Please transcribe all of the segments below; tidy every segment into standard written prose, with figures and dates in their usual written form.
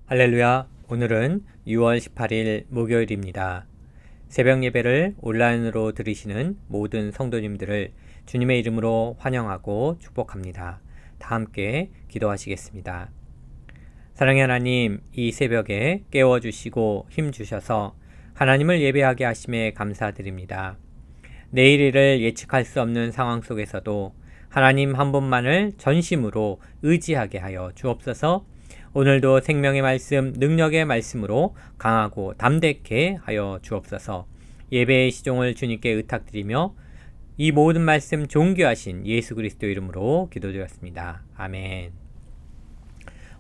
할렐루야. 오늘은 6월 18일 목요일입니다. 새벽 예배를 온라인으로 들으시는 모든 성도님들을 주님의 이름으로 환영하고 축복합니다. 다 함께 기도하시겠습니다. 사랑의 하나님, 이 새벽에 깨워주시고 힘주셔서 하나님을 예배하게 하심에 감사드립니다. 내일 일을 예측할 수 없는 상황 속에서도 하나님 한 분만을 전심으로 의지하게 하여 주옵소서. 오늘도 생명의 말씀, 능력의 말씀으로 강하고 담대케 하여 주옵소서. 예배의 시종을 주님께 의탁드리며 이 모든 말씀 존귀하신 예수 그리스도 이름으로 기도드렸습니다. 아멘.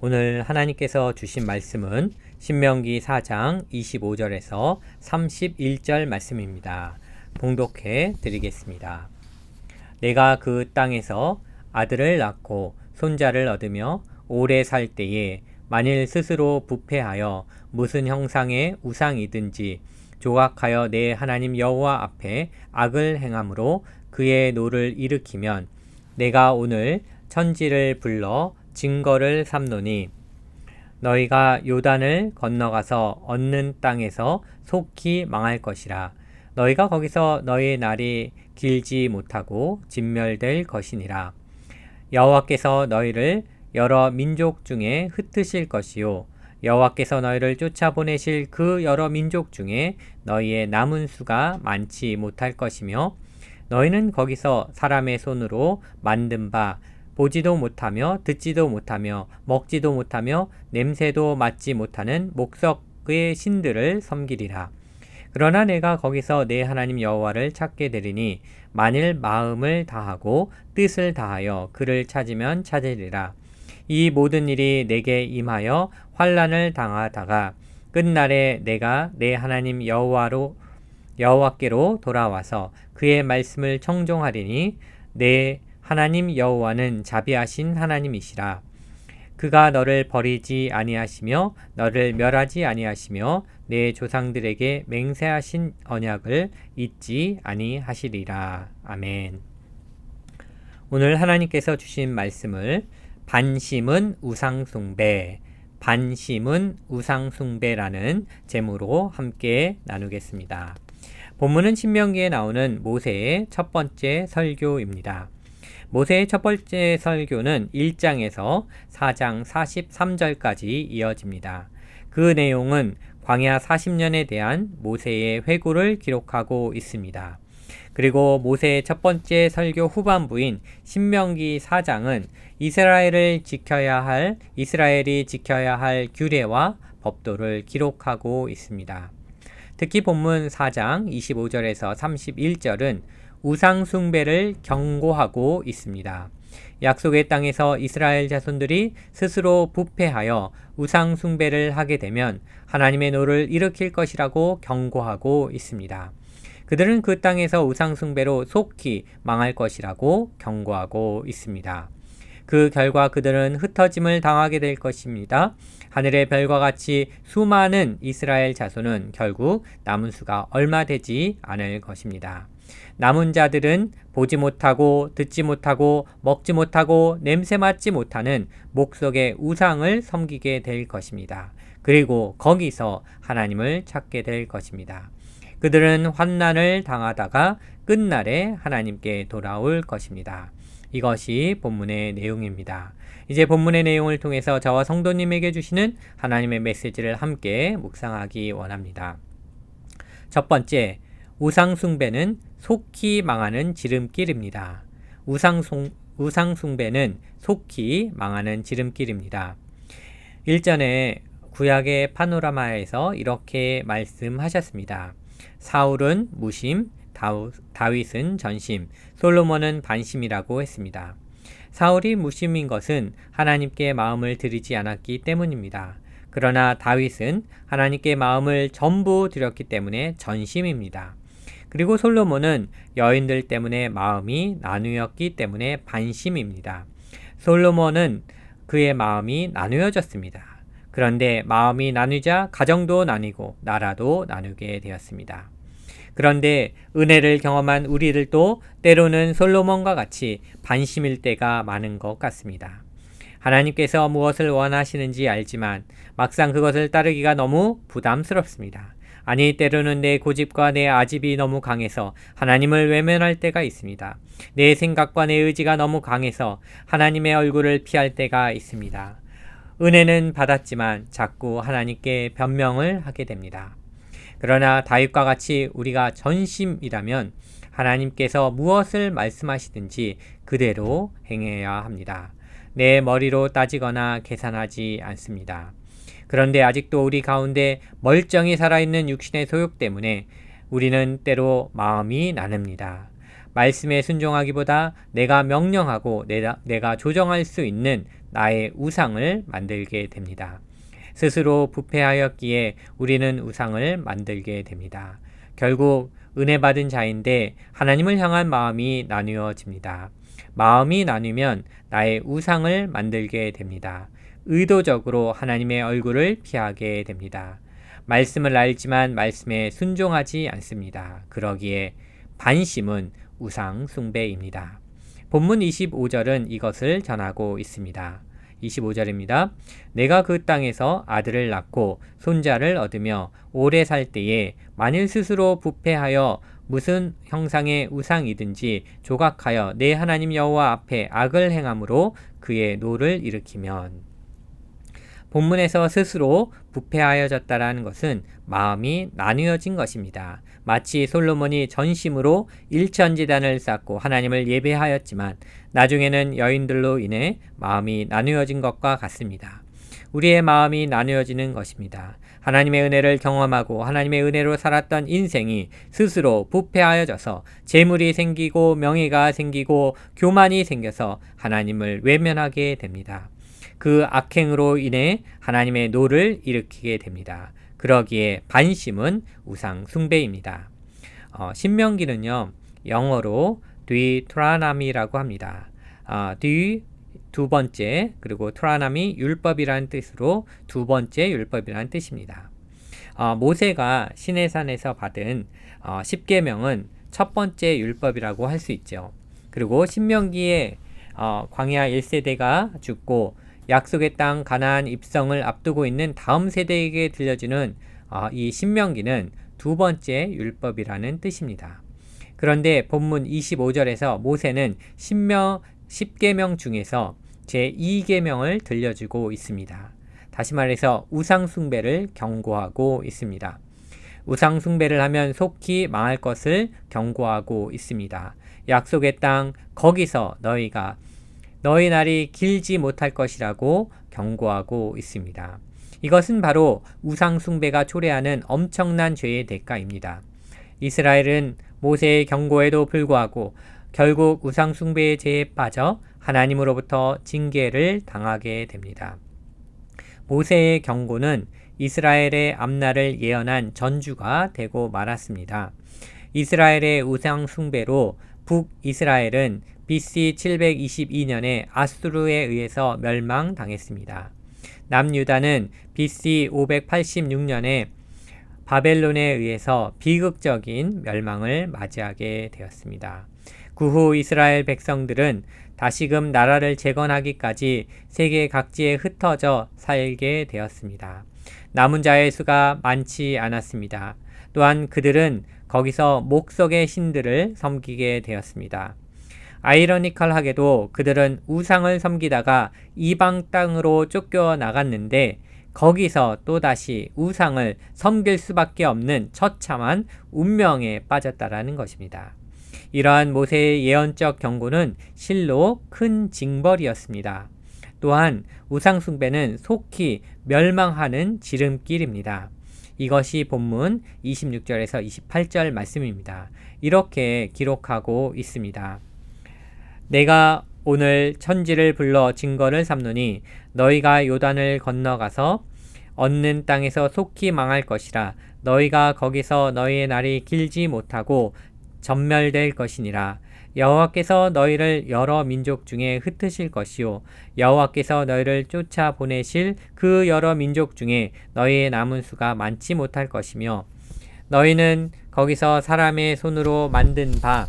오늘 하나님께서 주신 말씀은 신명기 4장 25절에서 31절 말씀입니다. 봉독해 드리겠습니다. 내가 그 땅에서 아들을 낳고 손자를 얻으며 오래 살 때에 만일 스스로 부패하여 무슨 형상의 우상이든지 조각하여 내 하나님 여호와 앞에 악을 행함으로 그의 노를 일으키면 내가 오늘 천지를 불러 증거를 삼노니 너희가 요단을 건너가서 얻는 땅에서 속히 망할 것이라. 너희가 거기서 너희의 날이 길지 못하고 진멸될 것이니라. 여호와께서 너희를 여러 민족 중에 흩으실 것이요 여호와께서 너희를 쫓아보내실 그 여러 민족 중에 너희의 남은 수가 많지 못할 것이며 너희는 거기서 사람의 손으로 만든 바 보지도 못하며 듣지도 못하며 먹지도 못하며 냄새도 맡지 못하는 목석의 신들을 섬기리라. 그러나 내가 거기서 내 하나님 여호와를 찾게 되리니 만일 마음을 다하고 뜻을 다하여 그를 찾으면 찾으리라. 이 모든 일이 내게 임하여 환난을 당하다가 끝날에 내가 내 하나님 여호와께로 돌아와서 그의 말씀을 청종하리니 내 하나님 여호와는 자비하신 하나님이시라. 그가 너를 버리지 아니하시며 너를 멸하지 아니하시며 내 조상들에게 맹세하신 언약을 잊지 아니하시리라. 아멘. 오늘 하나님께서 주신 말씀을 반심은 우상숭배, 반심은 우상숭배라는 제목으로 함께 나누겠습니다. 본문은 신명기에 나오는 모세의 첫 번째 설교입니다. 모세의 첫 번째 설교는 1장에서 4장 43절까지 이어집니다. 그 내용은 광야 40년에 대한 모세의 회고를 기록하고 있습니다. 그리고 모세의 첫 번째 설교 후반부인 신명기 4장은 이스라엘이 지켜야 할 규례와 법도를 기록하고 있습니다. 특히 본문 4장 25절에서 31절은 우상 숭배를 경고하고 있습니다. 약속의 땅에서 이스라엘 자손들이 스스로 부패하여 우상 숭배를 하게 되면 하나님의 노를 일으킬 것이라고 경고하고 있습니다. 그들은 그 땅에서 우상 숭배로 속히 망할 것이라고 경고하고 있습니다. 그 결과 그들은 흩어짐을 당하게 될 것입니다. 하늘의 별과 같이 수많은 이스라엘 자손은 결국 남은 수가 얼마 되지 않을 것입니다. 남은 자들은 보지 못하고 듣지 못하고 먹지 못하고 냄새 맡지 못하는 목석의 우상을 섬기게 될 것입니다. 그리고 거기서 하나님을 찾게 될 것입니다. 그들은 환난을 당하다가 끝날에 하나님께 돌아올 것입니다. 이것이 본문의 내용입니다. 이제 본문의 내용을 통해서 저와 성도님에게 주시는 하나님의 메시지를 함께 묵상하기 원합니다. 첫 번째, 우상 숭배는 속히 망하는 지름길입니다. 우상 숭배는 속히 망하는 지름길입니다. 일전에 구약의 파노라마에서 이렇게 말씀하셨습니다. 사울은 무심, 다윗은 전심, 솔로몬은 반심이라고 했습니다. 사울이 무심인 것은 하나님께 마음을 들이지 않았기 때문입니다. 그러나 다윗은 하나님께 마음을 전부 드렸기 때문에 전심입니다. 그리고 솔로몬은 여인들 때문에 마음이 나누었기 때문에 반심입니다. 솔로몬은 그의 마음이 나누어졌습니다. 그런데 마음이 나누자 가정도 나뉘고 나라도 나누게 되었습니다. 그런데 은혜를 경험한 우리들도 때로는 솔로몬과 같이 반심일 때가 많은 것 같습니다. 하나님께서 무엇을 원하시는지 알지만 막상 그것을 따르기가 너무 부담스럽습니다. 아니, 때로는 내 고집과 내 아집이 너무 강해서 하나님을 외면할 때가 있습니다. 내 생각과 내 의지가 너무 강해서 하나님의 얼굴을 피할 때가 있습니다. 은혜는 받았지만 자꾸 하나님께 변명을 하게 됩니다. 그러나 다윗과 같이 우리가 전심이라면 하나님께서 무엇을 말씀하시든지 그대로 행해야 합니다. 내 머리로 따지거나 계산하지 않습니다. 그런데 아직도 우리 가운데 멀쩡히 살아있는 육신의 소욕 때문에 우리는 때로 마음이 나뉩니다. 말씀에 순종하기보다 내가 명령하고 내가 조정할 수 있는 나의 우상을 만들게 됩니다. 스스로 부패하였기에 우리는 우상을 만들게 됩니다. 결국 은혜 받은 자인데 하나님을 향한 마음이 나누어집니다. 마음이 나뉘면 나의 우상을 만들게 됩니다. 의도적으로 하나님의 얼굴을 피하게 됩니다. 말씀을 알지만 말씀에 순종하지 않습니다. 그러기에 반심은 우상 숭배입니다. 본문 25절은 이것을 전하고 있습니다. 25절입니다. 내가 그 땅에서 아들을 낳고 손자를 얻으며 오래 살 때에 만일 스스로 부패하여 무슨 형상의 우상이든지 조각하여 내 하나님 여호와 앞에 악을 행함으로 그의 노를 일으키면. 본문에서 스스로 부패하여졌다라는 것은 마음이 나뉘어진 것입니다. 마치 솔로몬이 전심으로 일천지단을 쌓고 하나님을 예배하였지만 나중에는 여인들로 인해 마음이 나뉘어진 것과 같습니다. 우리의 마음이 나뉘어지는 것입니다. 하나님의 은혜를 경험하고 하나님의 은혜로 살았던 인생이 스스로 부패하여져서 재물이 생기고 명예가 생기고 교만이 생겨서 하나님을 외면하게 됩니다. 그 악행으로 인해 하나님의 노를 일으키게 됩니다. 그러기에 반심은 우상 숭배입니다. 신명기는요, 영어로 뒤트라나미라고 합니다. 뒤 두 번째, 그리고 트라나미 율법이라는 뜻으로 두 번째 율법이라는 뜻입니다. 모세가 시내산에서 받은 10계명은 첫 번째 율법이라고 할 수 있죠. 그리고 신명기에 광야 1세대가 죽고 약속의 땅 가나안 입성을 앞두고 있는 다음 세대에게 들려주는 이 신명기는 두 번째 율법이라는 뜻입니다. 그런데 본문 25절에서 모세는 10계명 중에서 제2계명을 들려주고 있습니다. 다시 말해서 우상숭배를 경고하고 있습니다. 우상숭배를 하면 속히 망할 것을 경고하고 있습니다. 약속의 땅 거기서 너희 날이 길지 못할 것이라고 경고하고 있습니다. 이것은 바로 우상숭배가 초래하는 엄청난 죄의 대가입니다. 이스라엘은 모세의 경고에도 불구하고 결국 우상숭배의 죄에 빠져 하나님으로부터 징계를 당하게 됩니다. 모세의 경고는 이스라엘의 앞날을 예언한 전주가 되고 말았습니다. 이스라엘의 우상숭배로 북이스라엘은 BC 722년에 아수르에 의해서 멸망당했습니다. 남유다는 BC 586년에 바벨론에 의해서 비극적인 멸망을 맞이하게 되었습니다. 그 후 이스라엘 백성들은 다시금 나라를 재건하기까지 세계 각지에 흩어져 살게 되었습니다. 남은 자의 수가 많지 않았습니다. 또한 그들은 거기서 목석의 신들을 섬기게 되었습니다. 아이러니컬하게도 그들은 우상을 섬기다가 이방 땅으로 쫓겨나갔는데 거기서 또다시 우상을 섬길 수밖에 없는 처참한 운명에 빠졌다라는 것입니다. 이러한 모세의 예언적 경고는 실로 큰 징벌이었습니다. 또한 우상숭배는 속히 멸망하는 지름길입니다. 이것이 본문 26절에서 28절 말씀입니다. 이렇게 기록하고 있습니다. 내가 오늘 천지를 불러 증거를 삼노니 너희가 요단을 건너가서 얻는 땅에서 속히 망할 것이라. 너희가 거기서 너희의 날이 길지 못하고 전멸될 것이니라. 여호와께서 너희를 여러 민족 중에 흩으실 것이요 여호와께서 너희를 쫓아 보내실 그 여러 민족 중에 너희의 남은 수가 많지 못할 것이며 너희는 거기서 사람의 손으로 만든 바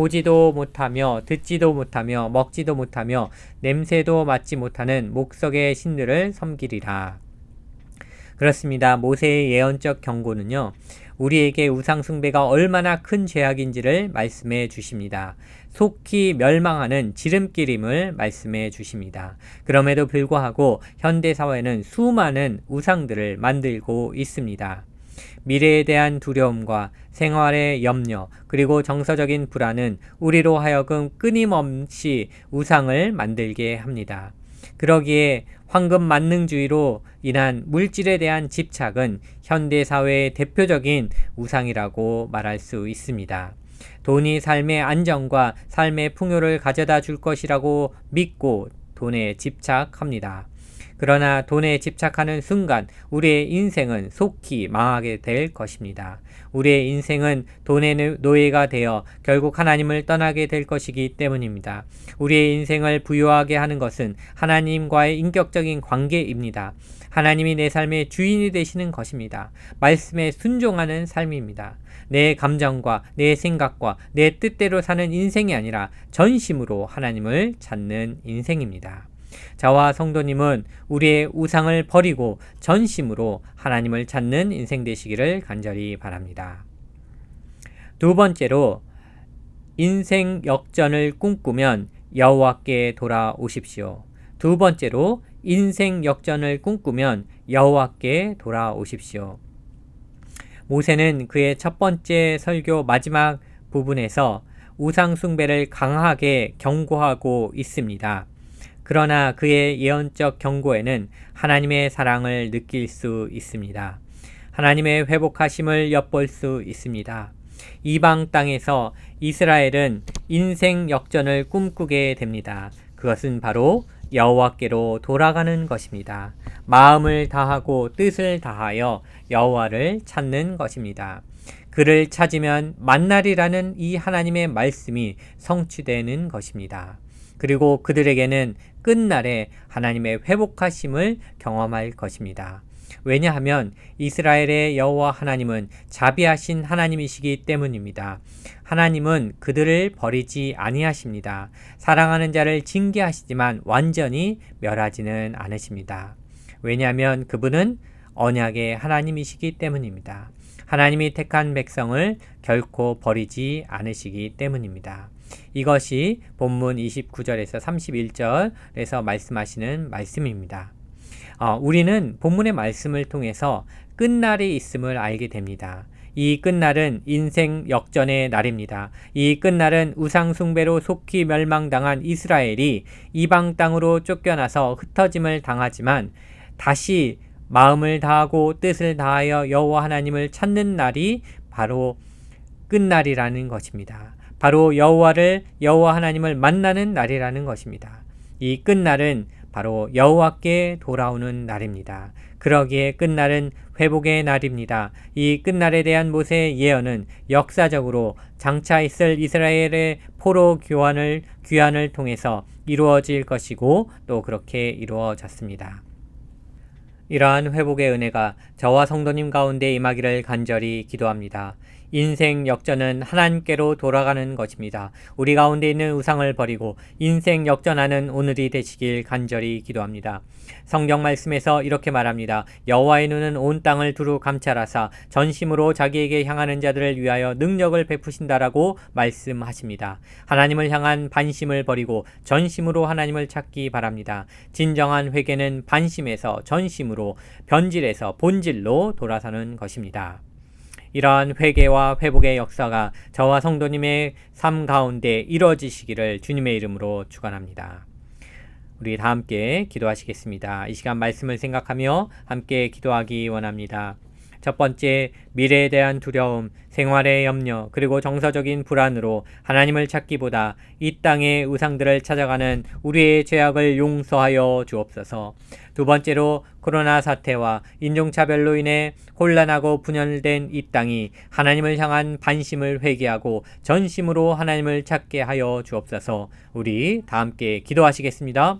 보지도 못하며 듣지도 못하며 먹지도 못하며 냄새도 맡지 못하는 목석의 신들을 섬기리라. 그렇습니다. 모세의 예언적 경고는요, 우리에게 우상 숭배가 얼마나 큰 죄악인지를 말씀해 주십니다. 속히 멸망하는 지름길임을 말씀해 주십니다. 그럼에도 불구하고 현대사회는 수많은 우상들을 만들고 있습니다. 미래에 대한 두려움과 생활의 염려, 그리고 정서적인 불안은 우리로 하여금 끊임없이 우상을 만들게 합니다. 그러기에 황금 만능주의로 인한 물질에 대한 집착은 현대사회의 대표적인 우상이라고 말할 수 있습니다. 돈이 삶의 안정과 삶의 풍요를 가져다 줄 것이라고 믿고 돈에 집착합니다. 그러나 돈에 집착하는 순간 우리의 인생은 속히 망하게 될 것입니다. 우리의 인생은 돈의 노예가 되어 결국 하나님을 떠나게 될 것이기 때문입니다. 우리의 인생을 부유하게 하는 것은 하나님과의 인격적인 관계입니다. 하나님이 내 삶의 주인이 되시는 것입니다. 말씀에 순종하는 삶입니다. 내 감정과 내 생각과 내 뜻대로 사는 인생이 아니라 전심으로 하나님을 찾는 인생입니다. 저와 성도님은 우리의 우상을 버리고 전심으로 하나님을 찾는 인생 되시기를 간절히 바랍니다. 두 번째로, 인생 역전을 꿈꾸면 여호와께 돌아오십시오. 두 번째로, 인생 역전을 꿈꾸면 여호와께 돌아오십시오. 모세는 그의 첫 번째 설교 마지막 부분에서 우상 숭배를 강하게 경고하고 있습니다. 그러나 그의 예언적 경고에는 하나님의 사랑을 느낄 수 있습니다. 하나님의 회복하심을 엿볼 수 있습니다. 이방 땅에서 이스라엘은 인생 역전을 꿈꾸게 됩니다. 그것은 바로 여호와께로 돌아가는 것입니다. 마음을 다하고 뜻을 다하여 여호와를 찾는 것입니다. 그를 찾으면 만나리라는 이 하나님의 말씀이 성취되는 것입니다. 그리고 그들에게는 끝날에 하나님의 회복하심을 경험할 것입니다. 왜냐하면 이스라엘의 여호와 하나님은 자비하신 하나님이시기 때문입니다. 하나님은 그들을 버리지 아니하십니다. 사랑하는 자를 징계하시지만 완전히 멸하지는 않으십니다. 왜냐하면 그분은 언약의 하나님이시기 때문입니다. 하나님이 택한 백성을 결코 버리지 않으시기 때문입니다. 이것이 본문 29절에서 31절에서 말씀하시는 말씀입니다. 우리는 본문의 말씀을 통해서 끝날이 있음을 알게 됩니다. 이 끝날은 인생 역전의 날입니다. 이 끝날은 우상 숭배로 속히 멸망당한 이스라엘이 이방 땅으로 쫓겨나서 흩어짐을 당하지만 다시 마음을 다하고 뜻을 다하여 여호와 하나님을 찾는 날이 바로 끝날이라는 것입니다. 바로 여호와 하나님을 만나는 날이라는 것입니다. 이 끝날은 바로 여호와께 돌아오는 날입니다. 그러기에 끝날은 회복의 날입니다. 이 끝날에 대한 모세의 예언은 역사적으로 장차 있을 이스라엘의 포로 귀환을 통해서 이루어질 것이고 또 그렇게 이루어졌습니다. 이러한 회복의 은혜가 저와 성도님 가운데 임하기를 간절히 기도합니다. 인생 역전은 하나님께로 돌아가는 것입니다. 우리 가운데 있는 우상을 버리고 인생 역전하는 오늘이 되시길 간절히 기도합니다. 성경 말씀에서 이렇게 말합니다. 여호와의 눈은 온 땅을 두루 감찰하사 전심으로 자기에게 향하는 자들을 위하여 능력을 베푸신다라고 말씀하십니다. 하나님을 향한 반심을 버리고 전심으로 하나님을 찾기 바랍니다. 진정한 회개는 반심에서 전심으로, 변질에서 본질로 돌아서는 것입니다. 이러한 회개와 회복의 역사가 저와 성도님의 삶 가운데 이루어지시기를 주님의 이름으로 축원합니다. 우리 다 함께 기도하시겠습니다. 이 시간 말씀을 생각하며 함께 기도하기 원합니다. 첫 번째, 미래에 대한 두려움, 생활의 염려, 그리고 정서적인 불안으로 하나님을 찾기보다 이 땅의 우상들을 찾아가는 우리의 죄악을 용서하여 주옵소서. 두 번째로, 코로나 사태와 인종차별로 인해 혼란하고 분열된 이 땅이 하나님을 향한 반심을 회개하고 전심으로 하나님을 찾게 하여 주옵소서. 우리 다 함께 기도하시겠습니다.